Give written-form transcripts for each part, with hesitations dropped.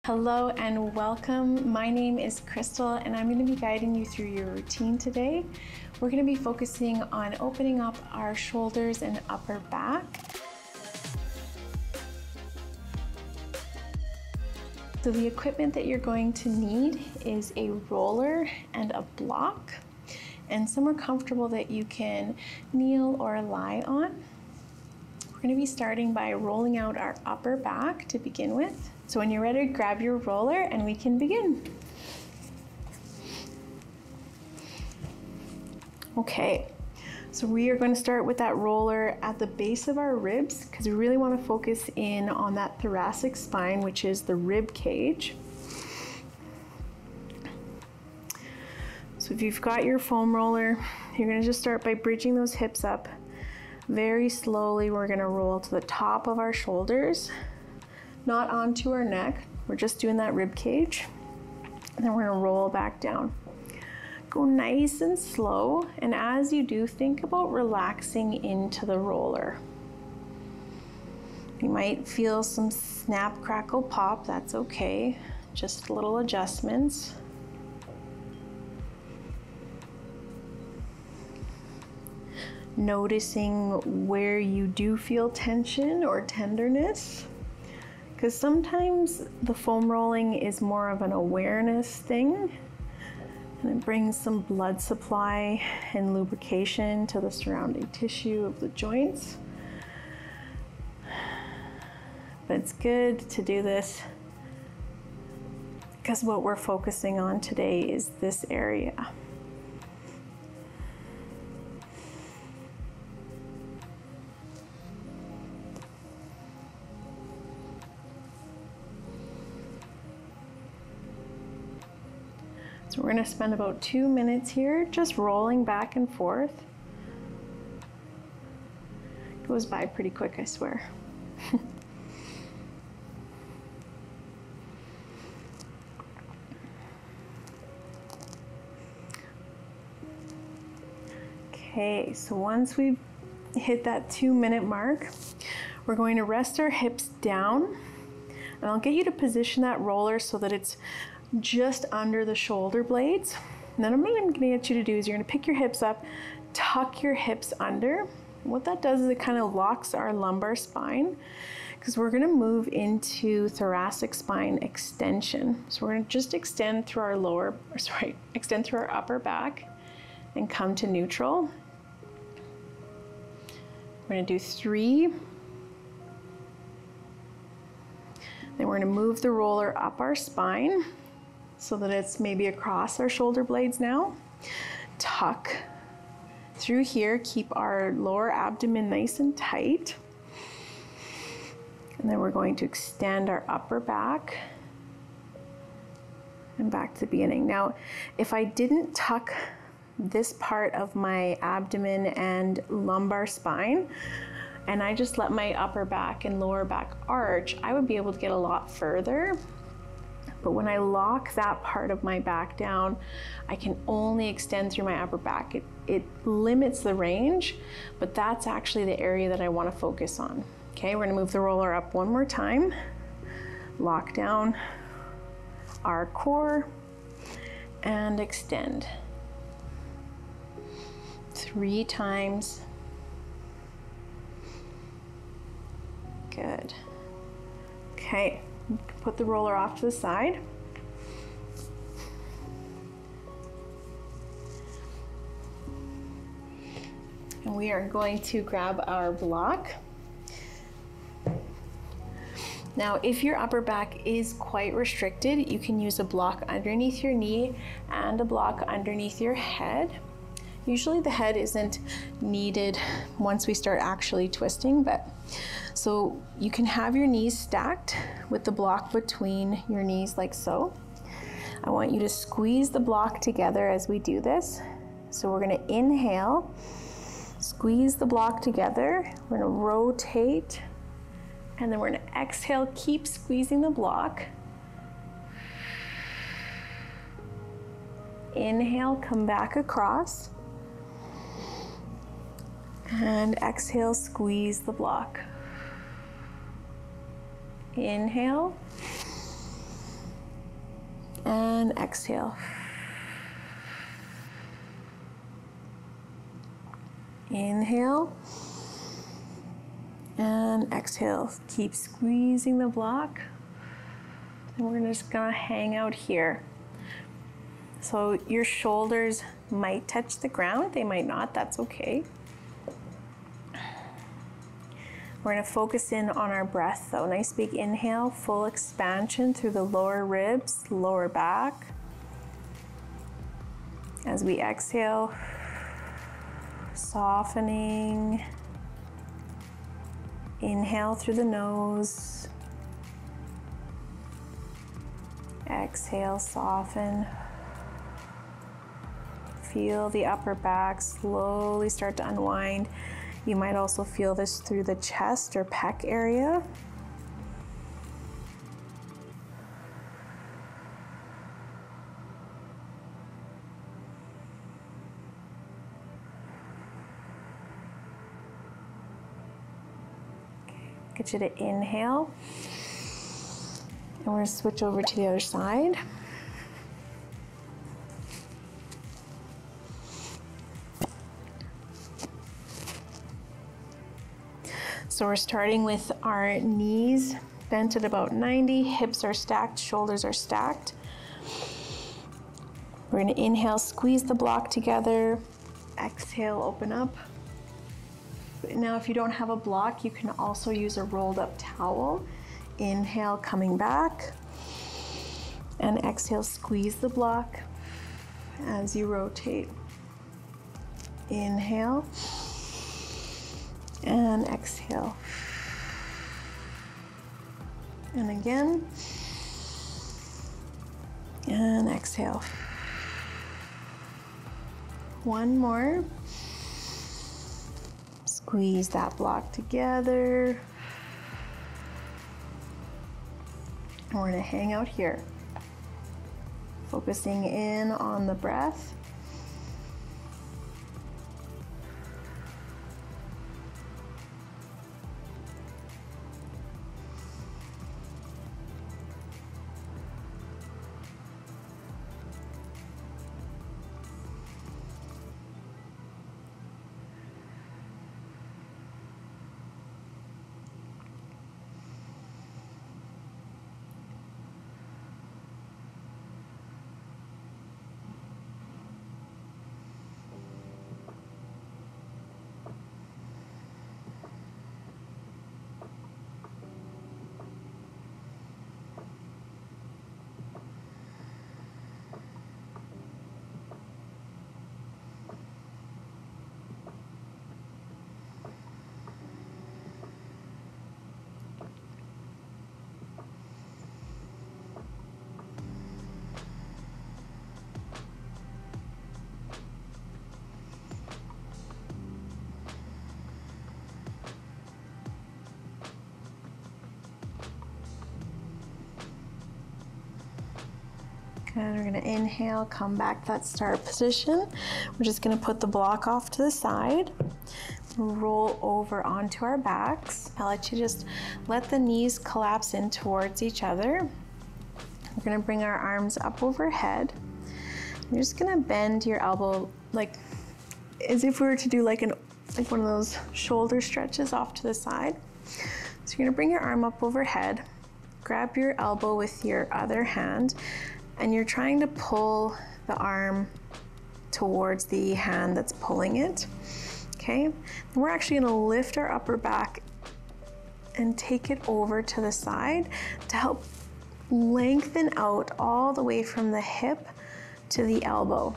Hello and welcome. My name is Crystal and I'm going to be guiding you through your routine today. We're going to be focusing on opening up our shoulders and upper back. So the equipment that you're going to need is a roller and a block and somewhere comfortable that you can kneel or lie on. We're going to be starting by rolling out our upper back to begin with. So when you're ready, grab your roller and we can begin. Okay, so we are going to start with that roller at the base of our ribs because we really want to focus in on that thoracic spine, which is the rib cage. So if you've got your foam roller, you're going to just start by bridging those hips up. Very slowly, we're going to roll to the top of our shoulders, not onto our neck. We're just doing that rib cage. And then we're going to roll back down. Go nice and slow. And as you do, think about relaxing into the roller. You might feel some snap, crackle, pop. That's okay. Just little adjustments. Noticing where you do feel tension or tenderness. Because sometimes the foam rolling is more of an awareness thing and it brings some blood supply and lubrication to the surrounding tissue of the joints. But it's good to do this because what we're focusing on today is this area. So we're going to spend about 2 minutes here just rolling back and forth. It goes by pretty quick, I swear. Okay, so once we've hit that 2-minute mark, we're going to rest our hips down, and I'll get you to position that roller so that it's just under the shoulder blades. And then what I'm going to get you to do is you're going to pick your hips up, tuck your hips under. And what that does is it kind of locks our lumbar spine because we're going to move into thoracic spine extension. So we're going to just extend through our extend through our upper back and come to neutral. We're going to do 3. Then we're going to move the roller up our spine so that it's maybe across our shoulder blades now. Tuck through here, keep our lower abdomen nice and tight. And then we're going to extend our upper back and back to the beginning. Now, if I didn't tuck this part of my abdomen and lumbar spine, and I just let my upper back and lower back arch, I would be able to get a lot further. But when I lock that part of my back down, I can only extend through my upper back. It limits the range, but that's actually the area that I want to focus on. Okay, we're going to move the roller up one more time. Lock down our core and extend. 3 times. Good. Okay, put the roller off to the side. And we are going to grab our block. Now, if your upper back is quite restricted, you can use a block underneath your knee and a block underneath your head. Usually the head isn't needed once we start actually twisting, but so you can have your knees stacked with the block between your knees like so. I want you to squeeze the block together as we do this. So we're going to inhale, squeeze the block together. We're going to rotate, and then we're going to exhale, keep squeezing the block. Inhale, come back across. And exhale, squeeze the block. Inhale. and exhale. Inhale and exhale. Keep squeezing the block. And we're just gonna hang out here. So your shoulders might touch the ground, they might not, that's okay. We're gonna focus in on our breath though. Nice big inhale, full expansion through the lower ribs, lower back. As we exhale, softening. Inhale through the nose. Exhale, soften. Feel the upper back slowly start to unwind. You might also feel this through the chest or pec area. Get you to inhale. And we're going to switch over to the other side. So we're starting with our knees bent at about 90, hips are stacked, shoulders are stacked. We're going to inhale, squeeze the block together. Exhale, open up. Now, if you don't have a block, you can also use a rolled up towel. Inhale, coming back. And exhale, squeeze the block as you rotate. Inhale. And exhale. And again. And exhale. One more. Squeeze that block together. And we're gonna hang out here. Focusing in on the breath. And we're gonna inhale, come back to that start position. We're just gonna put the block off to the side, roll over onto our backs. I'll let you just let the knees collapse in towards each other. We're gonna bring our arms up overhead. You're just gonna bend your elbow like as if we were to do like one of those shoulder stretches off to the side. So you're gonna bring your arm up overhead, grab your elbow with your other hand, and you're trying to pull the arm towards the hand that's pulling it, okay? And we're actually gonna lift our upper back and take it over to the side to help lengthen out all the way from the hip to the elbow.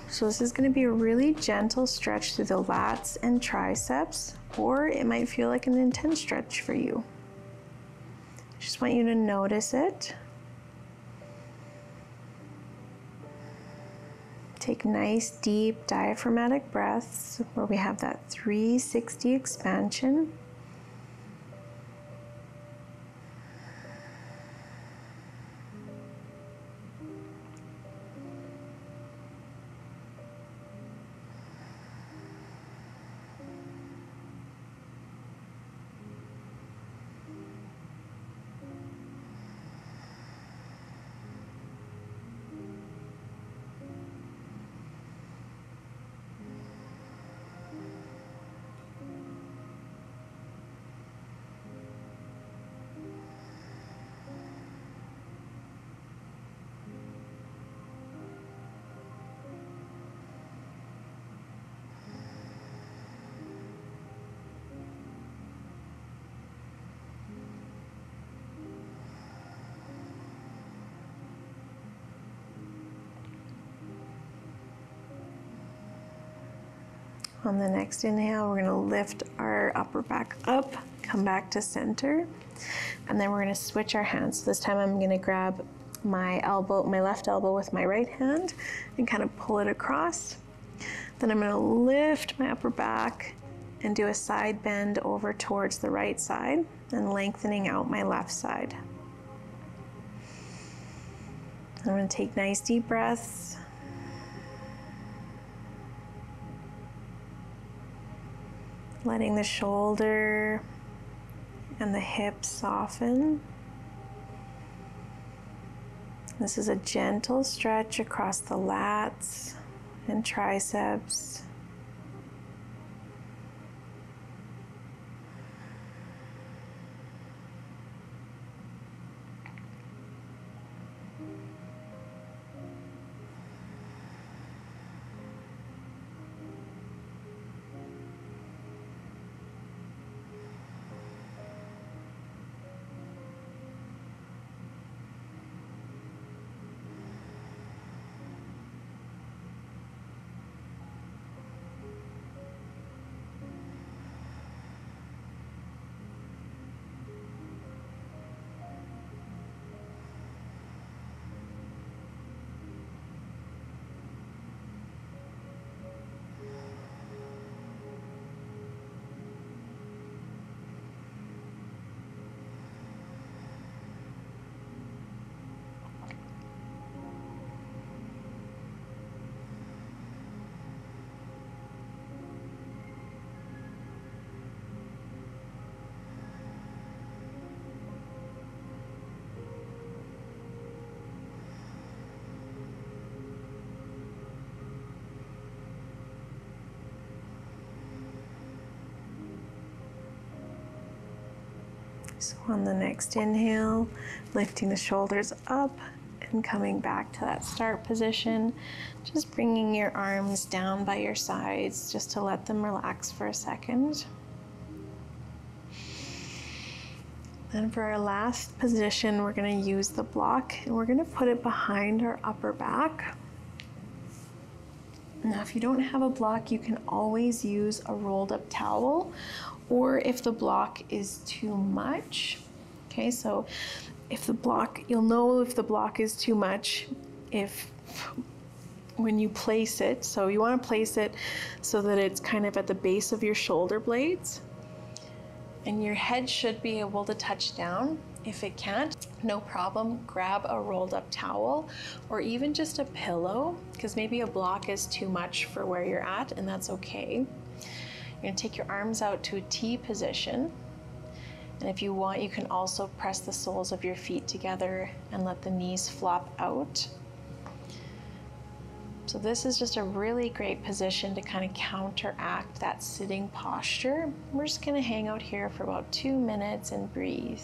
So this is gonna be a really gentle stretch through the lats and triceps, or it might feel like an intense stretch for you. Just want you to notice it. Take nice, deep diaphragmatic breaths where we have that 360 expansion. On the next inhale, we're gonna lift our upper back up, come back to center, and then we're gonna switch our hands. This time I'm gonna grab my elbow, my left elbow with my right hand and kind of pull it across. Then I'm gonna lift my upper back and do a side bend over towards the right side and lengthening out my left side. I'm gonna take nice deep breaths. Letting the shoulder and the hips soften. This is a gentle stretch across the lats and triceps. So on the next inhale, lifting the shoulders up and coming back to that start position, just bringing your arms down by your sides just to let them relax for a second. Then for our last position, we're going to use the block and we're going to put it behind our upper back. Now, if you don't have a block, you can always use a rolled up towel, or if the block is too much. Okay, so if the block, you'll know if the block is too much if when you place it. So you want to place it so that it's kind of at the base of your shoulder blades, and your head should be able to touch down. If it can't, no problem, grab a rolled up towel or even just a pillow, because maybe a block is too much for where you're at, and that's okay. You're gonna take your arms out to a T position. And if you want, you can also press the soles of your feet together and let the knees flop out. So this is just a really great position to kind of counteract that sitting posture. We're just gonna hang out here for about 2 minutes and breathe.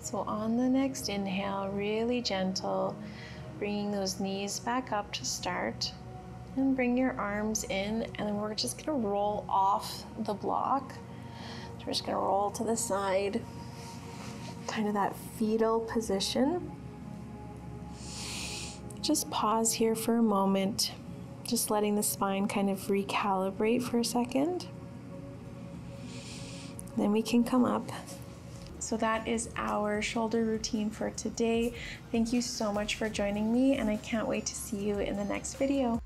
So on the next inhale, really gentle, bringing those knees back up to start. And bring your arms in, and then we're just gonna roll off the block. So we're just gonna roll to the side, kind of that fetal position. Just pause here for a moment, just letting the spine kind of recalibrate for a second. Then we can come up. So that is our shoulder routine for today. Thank you so much for joining me, and I can't wait to see you in the next video.